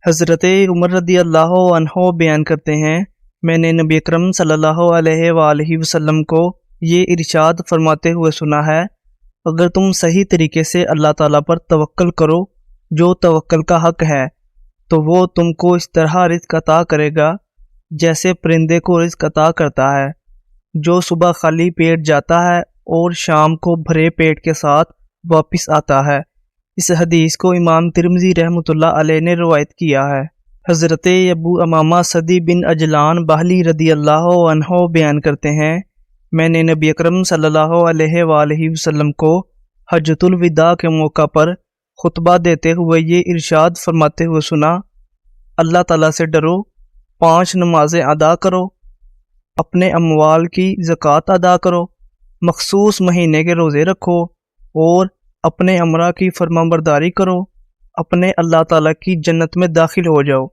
حضرت عمر رضی اللہ عنہ بیان کرتے ہیں، میں نے نبی اکرم صلی اللہ علیہ وآلہ وسلم کو یہ ارشاد فرماتے ہوئے سنا ہے، اگر تم صحیح طریقے سے اللہ تعالیٰ پر توکل کرو جو توکل کا حق ہے تو وہ تم کو اس طرح رزق عطا کرے گا جیسے پرندے کو رزق عطا کرتا ہے، جو صبح خالی پیٹ جاتا ہے اور شام کو بھرے پیٹ کے ساتھ واپس آتا ہے۔ اس حدیث کو امام ترمذی رحمۃ اللہ علیہ نے روایت کیا ہے۔ حضرت ابو امامہ صدی بن عجلان باہلی رضی اللہ عنہ بیان کرتے ہیں، میں نے نبی اکرم صلی اللہ علیہ وآلہ وسلم کو حجۃ الوداع کے موقع پر خطبہ دیتے ہوئے یہ ارشاد فرماتے ہوئے سنا، اللہ تعالیٰ سے ڈرو، 5 نمازیں ادا کرو، اپنے اموال کی زکوٰۃ ادا کرو، مخصوص مہینے کے روزے رکھو اور اپنے امرا کی فرمانبرداری کرو، اپنے اللہ تعالیٰ کی جنت میں داخل ہو جاؤ۔